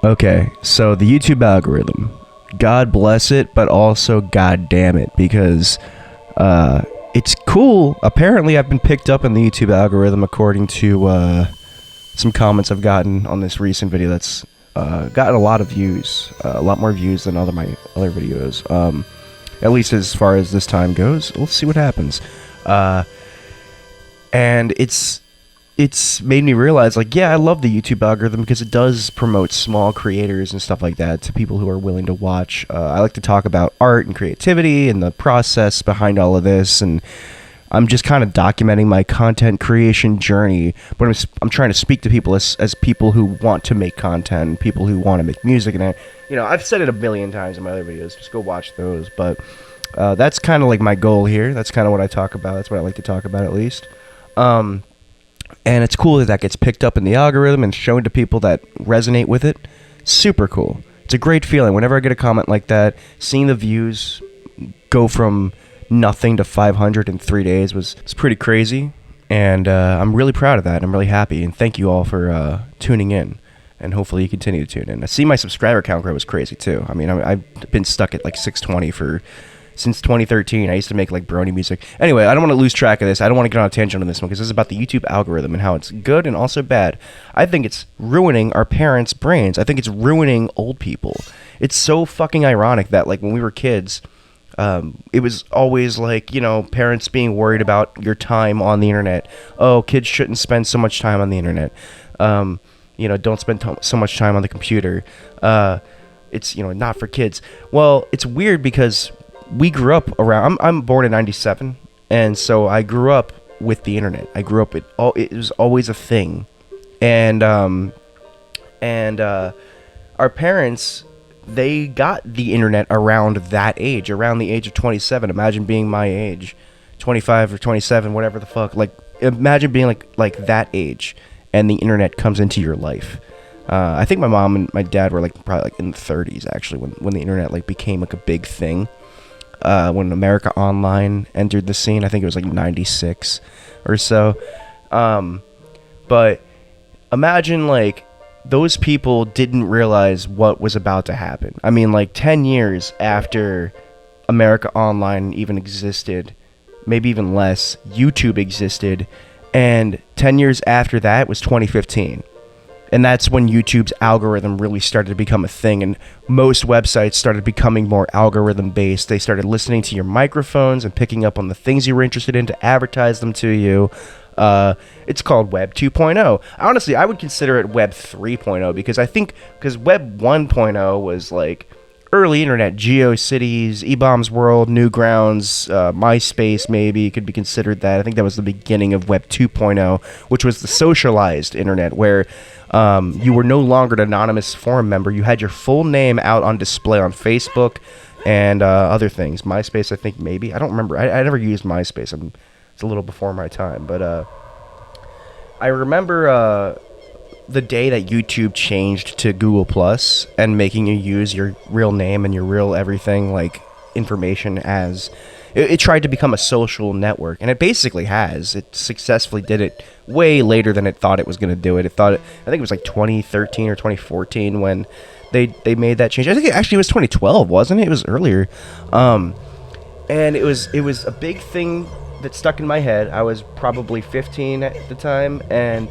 Okay, so the YouTube algorithm. God bless it, but also God damn it, because it's cool. Apparently, I've been picked up in the YouTube algorithm according to some comments I've gotten on this recent video that's gotten a lot of views, a lot more views than my other videos. At least as far as this time goes. We'll see what happens. And it's made me realize, like, yeah, I love the YouTube algorithm because it does promote small creators and stuff like that to people who are willing to watch. I like to talk about art and creativity and the process behind all of this, and I'm just kind of documenting my content creation journey, but I'm trying to speak to people as people who want to make content, people who want to make music, and I've said it a million times in my other videos, just go watch those, but that's kind of like my goal here. That's kind of what I talk about. That's what I like to talk about, at least. And it's cool that gets picked up in the algorithm and shown to people that resonate with it. Super cool. It's a great feeling. Whenever I get a comment like that, seeing the views go from nothing to 500 in 3 days was pretty crazy. And I'm really proud of that. I'm really happy. And thank you all for tuning in. And hopefully you continue to tune in. I see my subscriber count grow was crazy too. I mean, I've been stuck at like 620 since 2013. I used to make like brony music. Anyway, I don't want to lose track of this. I don't want to get on a tangent on this one because this is about the YouTube algorithm and how it's good and also bad. I think it's ruining our parents' brains. I think it's ruining old people. It's so fucking ironic that, like, when we were kids, it was always like, parents being worried about your time on the internet. Oh, kids shouldn't spend so much time on the internet. Don't spend so much time on the computer. It's, not for kids. Well, it's weird because we grew up around, I'm born in 97, and so I grew up with the internet. I grew up it was always a thing. And our parents, they got the internet around that age, around the age of 27. Imagine being my age, 25 or 27, whatever the fuck. Like, imagine being like that age, and the internet comes into your life. I think my mom and my dad were probably in the 30s actually when the internet became a big thing. When America Online entered the scene, I think it was 96 or so. But imagine those people didn't realize what was about to happen. I mean, 10 years after America Online even existed, maybe even less, YouTube existed, and 10 years after that was 2015. And that's when YouTube's algorithm really started to become a thing, and most websites started becoming more algorithm-based. They started listening to your microphones and picking up on the things you were interested in to advertise them to you. It's called Web 2.0. Honestly, I would consider it Web 3.0 because Web 1.0 was early internet, GeoCities, eBaum's World, Newgrounds, MySpace maybe could be considered that. I think that was the beginning of Web 2.0, which was the socialized internet where you were no longer an anonymous forum member. You had your full name out on display on Facebook and other things. MySpace, I think maybe. I don't remember. I never used MySpace. It's a little before my time. But I remember the day that YouTube changed to Google Plus and making you use your real name and your real everything, information as... It tried to become a social network, and it basically has. It successfully did it way later than it thought it was going to do it. I think it was 2013 or 2014 when they made that change. I think it was 2012, wasn't it? It was earlier. And it was a big thing that stuck in my head. I was probably 15 at the time, and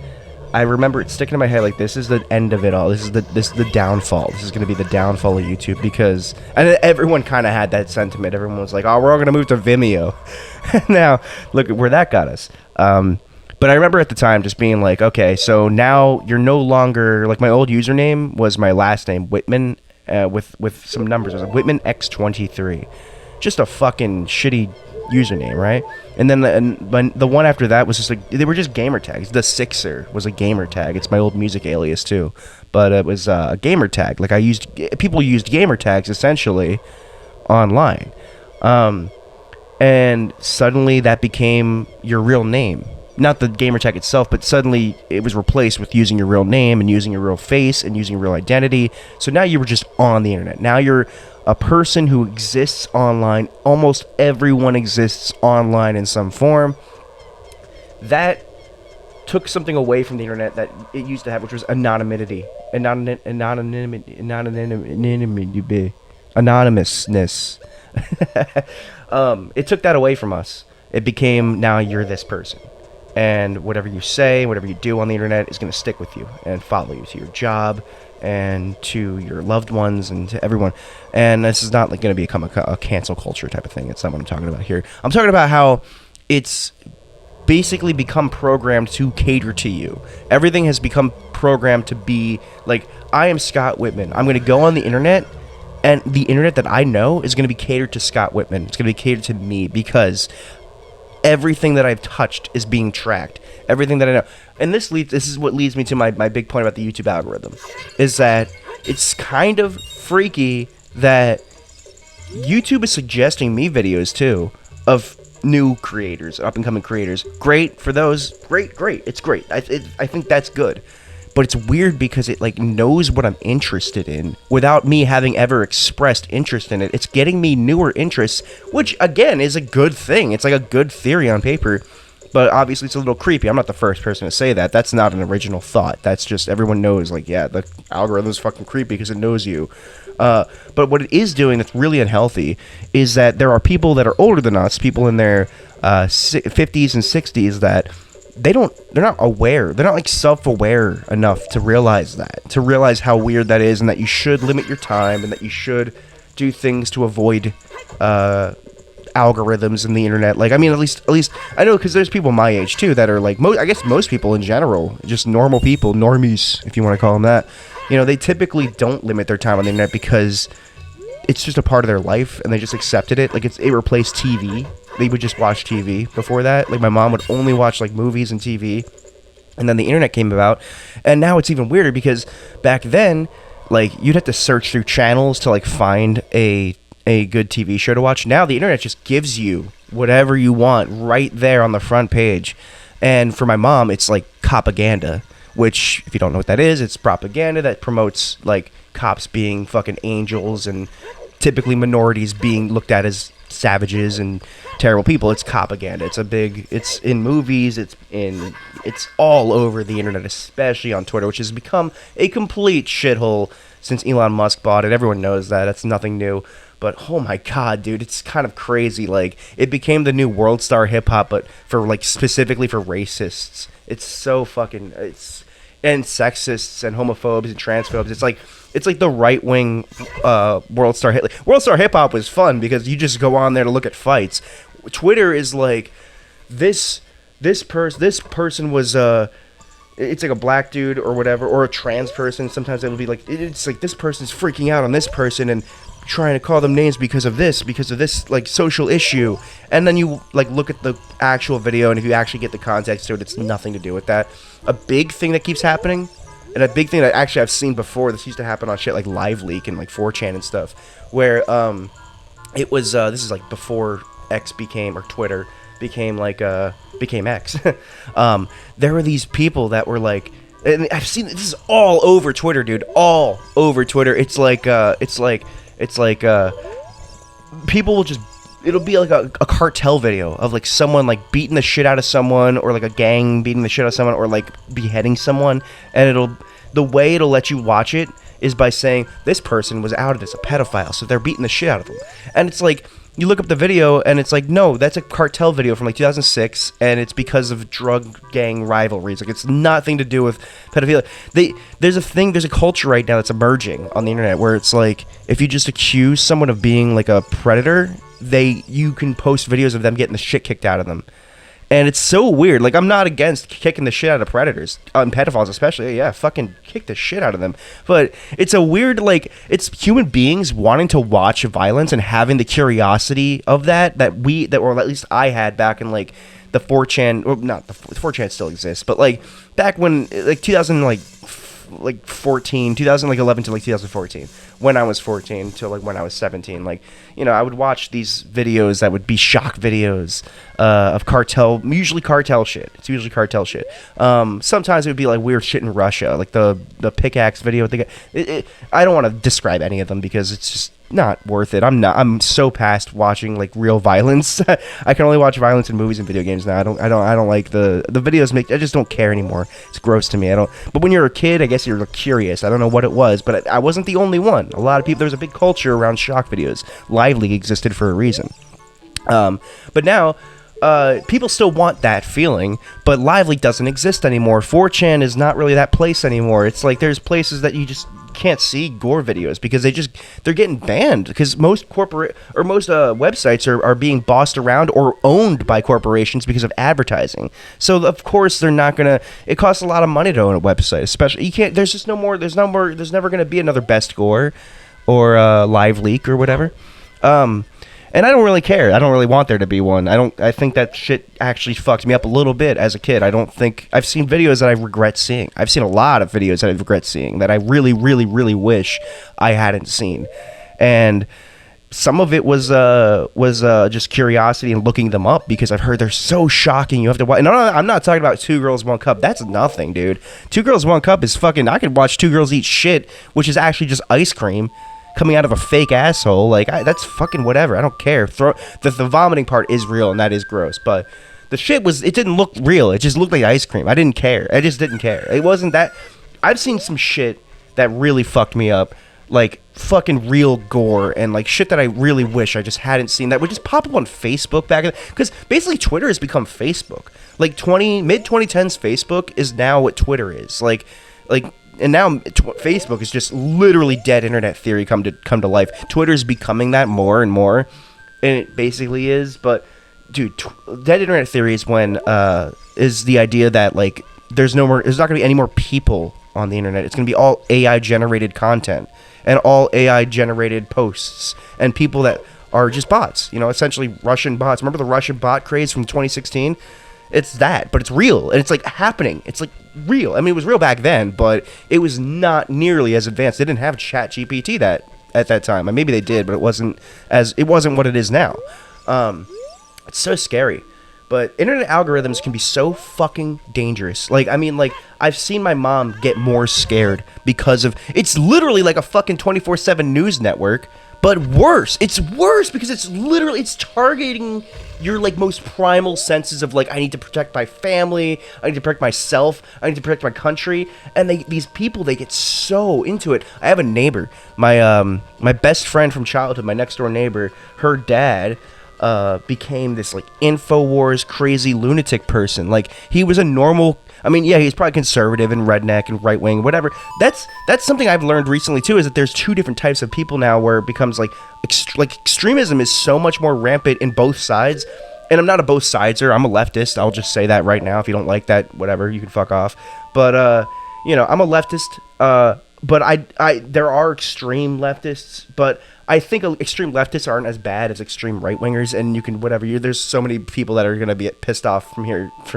I remember it sticking in my head this is the end of it all. This is the downfall. This is going to be the downfall of YouTube because... And everyone kind of had that sentiment. Everyone was like, oh, we're all going to move to Vimeo. Now, look at where that got us. But I remember at the time just being okay, so now you're no longer... my old username was my last name, Whitman, with some numbers. It was Whitman X23. Just a fucking shitty username, right? And then the one after that was just they were just gamer tags. The Sixer was a gamer tag. It's my old music alias too, but it was a gamer tag. People used gamer tags essentially online, and suddenly that became your real name. Not the gamer tag itself, but suddenly it was replaced with using your real name and using your real face and using your real identity. So now you were just on the internet. Now you're a person who exists online. Almost everyone exists online in some form. That took something away from the internet that it used to have, which was anonymity, anonymousness. It took that away from us. It became, now you're this person, and whatever you say, whatever you do on the internet is going to stick with you and follow you to your job and to your loved ones and to everyone. And this is not like going to become a cancel culture type of thing. It's not what I'm talking about here. I'm talking about how it's basically become programmed to cater to you. Everything has become programmed to be like, I am Scott Whitman. I'm going to go on the internet, and the internet that I know is going to be catered to Scott Whitman. It's going to be catered to me because everything that I've touched is being tracked. Everything that I know. And this is what leads me to my big point about the YouTube algorithm, is that it's kind of freaky that YouTube is suggesting me videos too of new creators, up and coming creators. Great for those. Great. It's great. I think that's good. But it's weird because it like knows what I'm interested in without me having ever expressed interest in it. It's getting me newer interests, which again is a good thing. It's like a good theory on paper, but obviously it's a little creepy. I'm not the first person to say that. That's not an original thought. That's just, everyone knows, like, yeah, the algorithm's fucking creepy because it knows you. But what it is doing that's really unhealthy is that there are people that are older than us, people in their 50s and 60s, that they're not aware. They're not like self-aware enough to realize how weird that is, and that you should limit your time, and that you should do things to avoid algorithms in the internet. Like, I mean, at least I know, because there's people my age too that are like, I guess most people in general, just normal people, normies, if you want to call them that, you know, they typically don't limit their time on the internet because it's just a part of their life, and they just accepted it. Like, it replaced TV. They would just watch TV before that. Like, my mom would only watch like movies and TV, and then the internet came about, and now it's even weirder because back then, like, you'd have to search through channels to like find a good TV show to watch. Now the internet just gives you whatever you want right there on the front page. And for my mom, it's like propaganda, which, if you don't know what that is, it's propaganda that promotes like cops being fucking angels and typically minorities being looked at as savages and terrible people. It's propaganda. It's in movies, it's all over the internet, especially on Twitter, which has become a complete shithole since Elon Musk bought it. Everyone knows that. That's nothing new. But oh my god, dude, it's kind of crazy. Like, it became the new world star hip hop, but for like specifically for racists. It's so fucking and sexists and homophobes and transphobes. It's like the right wing world star hip hop was fun because you just go on there to look at fights. Twitter is like this person was it's like a black dude or whatever, or a trans person. Sometimes it'll be like, it's like this person's freaking out on this person and trying to call them names because of this like social issue, and then you like look at the actual video, and if you actually get the context to it, it's nothing to do with that. A big thing that keeps happening, and a big thing that actually I've seen before, this used to happen on shit like Live Leak and like 4chan and stuff, where it was this is like before X became, or Twitter became like became X. There were these people that were like, and I've seen this is all over Twitter, dude, all over Twitter. It's like people will just, it'll be like a cartel video of like someone like beating the shit out of someone, or like a gang beating the shit out of someone, or like beheading someone, and the way it'll let you watch it is by saying this person was outed as a pedophile, so they're beating the shit out of them. And it's like, you look up the video and it's like, no, that's a cartel video from like 2006, and it's because of drug gang rivalries. Like, it's nothing to do with pedophilia. There's a culture right now that's emerging on the internet where it's like, if you just accuse someone of being like a predator, you can post videos of them getting the shit kicked out of them. And it's so weird. Like, I'm not against kicking the shit out of predators, pedophiles especially. Yeah, fucking kick the shit out of them. But it's a weird, like, it's human beings wanting to watch violence and having the curiosity of that or at least I had back in like the 4chan, or not the 4chan still exists, but like back when like 2011 to like 2014, when I was 14 to like when I was 17, like, you know, I would watch these videos that would be shock videos of cartel, usually cartel shit. It's usually cartel shit. Sometimes it would be like weird shit in Russia, like the pickaxe video. I don't want to describe any of them because it's just not worth it. I'm so past watching like real violence. I can only watch violence in movies and video games now. I don't like the videos I just don't care anymore. It's gross to me. But when you're a kid, I guess you're curious. I don't know what it was, but I wasn't the only one. A lot of people, there's a big culture around shock videos. Live League existed for a reason. But now people still want that feeling, but Live Leak doesn't exist anymore. 4chan is not really that place anymore. It's like there's places that you just can't see gore videos because they're getting banned because most websites are being bossed around or owned by corporations because of advertising. So of course they're not gonna. It costs a lot of money to own a website, especially you can't. There's just no more. There's never gonna be another Best Gore or Live Leak or whatever. And I don't really care. I don't really want there to be one. I think that shit actually fucked me up a little bit as a kid. I've seen videos that I regret seeing. I've seen a lot of videos that I regret seeing that I really, really, really wish I hadn't seen. And some of it was just curiosity and looking them up because I've heard they're so shocking. You have to watch. No, I'm not talking about Two Girls, One Cup. That's nothing, dude. Two Girls, One Cup is fucking. I could watch two girls eat shit, which is actually just ice cream coming out of a fake asshole. Like that's fucking whatever. I don't care. The vomiting part is real and that is gross, but the shit it didn't look real. It just looked like ice cream. I didn't care. I just didn't care. It wasn't that. I've seen some shit that really fucked me up, like fucking real gore and like shit that I really wish I just hadn't seen that would just pop up on Facebook back in, because basically Twitter has become Facebook. Like mid 2010s Facebook is now what Twitter is. Like and now Facebook is just literally dead internet theory come to life. Twitter's becoming that more and more, and it basically is. But dude, dead internet theory is when is the idea that like there's not gonna be any more people on the internet. It's gonna be all AI generated content and all AI generated posts and people that are just bots. You know, essentially Russian bots. Remember the Russian bot craze from 2016? It's that, but it's real, and it's like happening. It's like real. I mean, it was real back then, but it was not nearly as advanced. They didn't have ChatGPT at that time. Maybe they did, but it wasn't what it is now. It's so scary. But internet algorithms can be so fucking dangerous. Like, I mean, like, I've seen my mom get more scared because of... It's literally like a fucking 24/7 news network, but worse. It's worse because it's targeting your, like, most primal senses of, like, I need to protect my family, I need to protect myself, I need to protect my country. And these people, they get so into it. I have a neighbor, my best friend from childhood, my next door neighbor, her dad... became this like InfoWars crazy lunatic person. Like he was a normal, I mean, yeah, he's probably conservative and redneck and right wing, whatever. That's something I've learned recently too, is that there's two different types of people now, where it becomes like extremism is so much more rampant in both sides. And I'm not a both sideser. I'm a leftist. I'll just say that right now. If you don't like that, whatever, you can fuck off. But you know, I'm a leftist. But I there are extreme leftists, but I think extreme leftists aren't as bad as extreme right wingers, and you can there's so many people that are gonna be pissed off from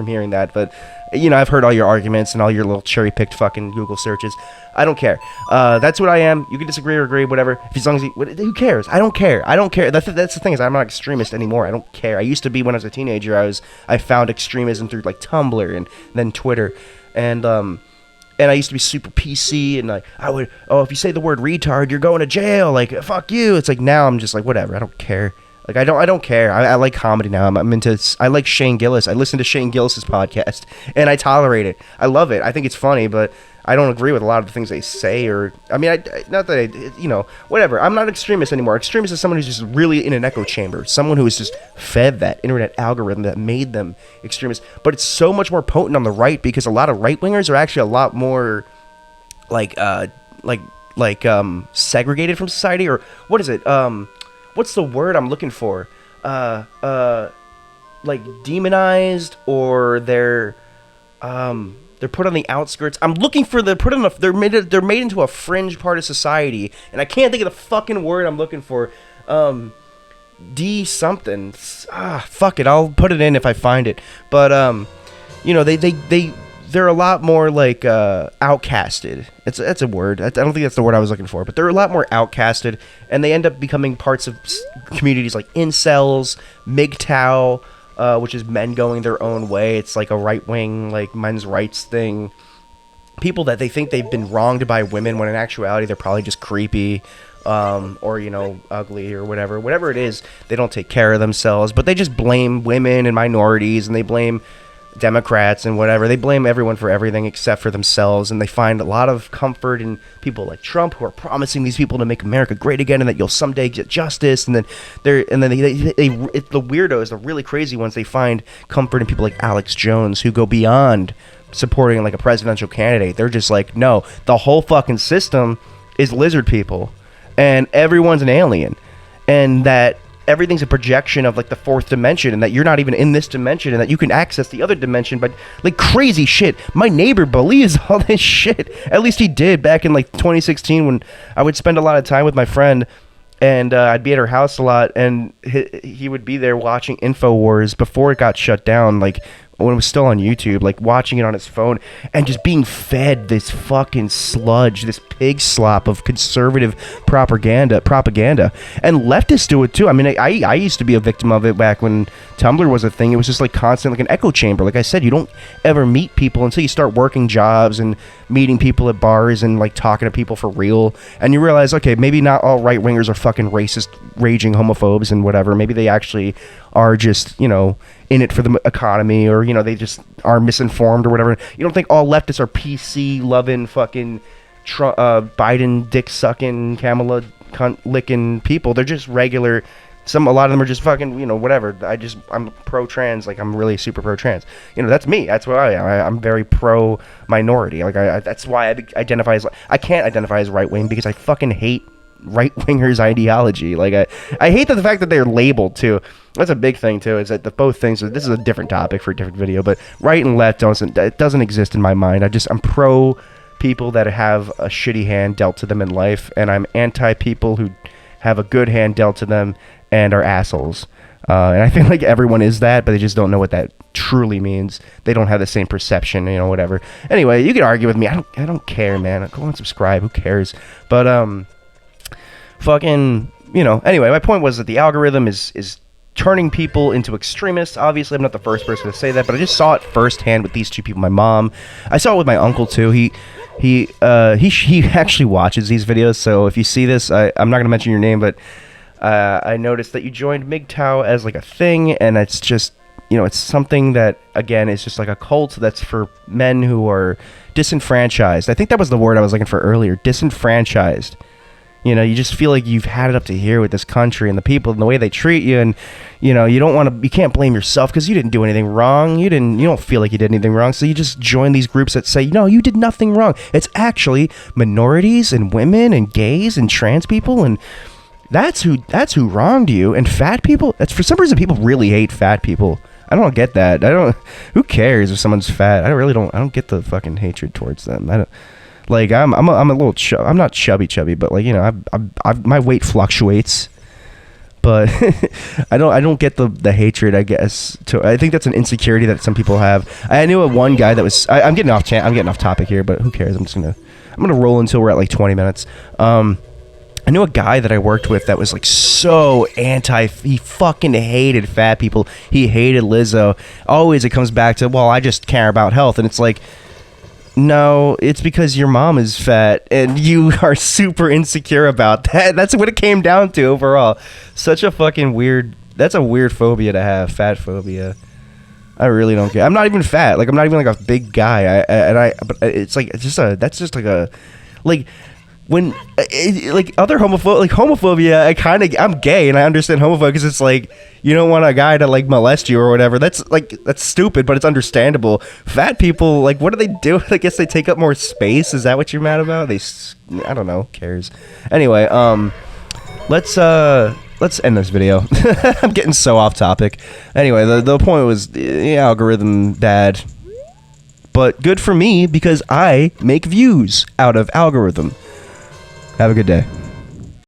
hearing that. But you know, I've heard all your arguments and all your little cherry picked fucking Google searches. I don't care. That's what I am. You can disagree or agree, whatever. As long as who cares? I don't care. That's the thing, is I'm not extremist anymore. I don't care. I used to be when I was a teenager. I found extremism through like Tumblr and then Twitter, and I used to be super PC, and like if you say the word retard, you're going to jail. Like fuck you. It's like now I'm just like whatever. I don't care. Like I don't care. I like comedy now. I'm into. I like Shane Gillis. I listen to Shane Gillis's podcast, and I tolerate it. I love it. I think it's funny, but I don't agree with a lot of the things they say. Or I mean, not that you know, whatever. I'm not extremist anymore. Extremist is someone who's just really in an echo chamber. Someone who is just fed that internet algorithm that made them extremists. But it's so much more potent on the right, because a lot of right wingers are actually a lot more like segregated from society, or what is it? What's the word I'm looking for? Like demonized, or they're put on the outskirts. I'm looking for they're made into a fringe part of society, and I can't think of the fucking word I'm looking for. D something. Fuck it. I'll put it in if I find it. But you know, they're a lot more like outcasted. That's a word. I don't think that's the word I was looking for, but they're a lot more outcasted, and they end up becoming parts of communities like incels, MGTOW, which is men going their own way. It's like a right-wing, like men's rights thing. people that they think they've been wronged by women when in actuality they're probably just creepy, or, you know, ugly or whatever it is. They don't take care of themselves, but they just blame women and minorities, and they blame Democrats and whatever. They blame everyone for everything except for themselves, and they find a lot of comfort in people like Trump, who are promising these people to make America great again and that you'll someday get justice. And then the weirdos, the really crazy ones, they find comfort in people like Alex Jones, who go beyond supporting like a presidential candidate. They're just like, no, the whole fucking system is lizard people and everyone's an alien, and that everything's a projection of like the fourth dimension, and that you're not even in this dimension, and that you can access the other dimension. But like crazy shit, my neighbor believes all this shit. At least he did back in like 2016, when I would spend a lot of time with my friend, and I'd be at her house a lot, and he would be there watching InfoWars before it got shut down, like when it was still on YouTube, like watching it on his phone and just being fed this fucking sludge, this pig slop of conservative propaganda, and leftists do it too. I mean, I used to be a victim of it back when Tumblr was a thing. It was just like constant, like an echo chamber. Like I said, you don't ever meet people until you start working jobs and meeting people at bars and like talking to people for real, and you realize, okay, maybe not all right wingers are fucking racist, raging homophobes and whatever. Maybe they actually are just, you know, in it for the economy, or, you know, they just are misinformed or whatever. You don't think all leftists are PC loving fucking Biden dick sucking, Kamala cunt licking people. They're just regular. A lot of them are just fucking, you know, whatever. I'm pro trans, like I'm really super pro trans. You know, that's me. That's what I am. I'm very pro minority. Like that's why I identify as, I can't identify as right wing, because I fucking hate right wingers ideology. Like I hate the fact that they're labeled too. That's a big thing too, is that the both things, this is a different topic for a different video, but right and left doesn't exist in my mind. I'm pro people that have a shitty hand dealt to them in life, and I'm anti people who have a good hand dealt to them and are assholes. And I feel like everyone is that, but they just don't know what that truly means. They don't have the same perception, you know, whatever. Anyway, you can argue with me. I don't care, man. Go and subscribe. Who cares? But fucking, you know. Anyway, my point was that the algorithm is turning people into extremists. Obviously, I'm not the first person to say that, but I just saw it firsthand with these two people. My mom. I saw it with my uncle too. He actually watches these videos. So if you see this, I'm not gonna mention your name, but I noticed that you joined MGTOW as like a thing, and it's just, you know, it's something that, again, is just like a cult that's for men who are disenfranchised. I think that was the word I was looking for earlier. Disenfranchised. You know, you just feel like you've had it up to here with this country and the people and the way they treat you, and, you know, you can't blame yourself because you didn't do anything wrong. You don't feel like you did anything wrong, so you just join these groups that say, no, you did nothing wrong. It's actually minorities and women and gays and trans people, and that's who wronged you. And fat people, that's, for some reason, people really hate fat people. I don't get that. Who cares if someone's fat? I don't get the fucking hatred towards them. I don't. Like, I'm a little I'm not chubby, but, like, you know, my weight fluctuates, but I don't get the hatred, I guess. I think that's an insecurity that some people have. I knew one guy that was, I'm getting off topic here, but who cares? I'm gonna roll until we're at like 20 minutes. I knew a guy that I worked with that was like so he fucking hated fat people. He hated Lizzo. Always it comes back to, well, I just care about health, and it's like, no, it's because your mom is fat and you are super insecure about that. That's what it came down to overall. Such a fucking weird, that's a weird phobia to have, fat phobia. I really don't get. I'm not even fat. Like, I'm not even like a big guy. But it's like, that's just like a, like, when like other homophobia, I'm gay and I understand homophobia because it's like, you don't want a guy to like molest you or whatever. That's stupid, but it's understandable. Fat people, like, what do they do? I guess they take up more space. Is that what you're mad about? I don't know. Who cares? Anyway, let's end this video. I'm getting so off topic. Anyway, the point was, the algorithm bad, but good for me because I make views out of algorithm. Have a good day.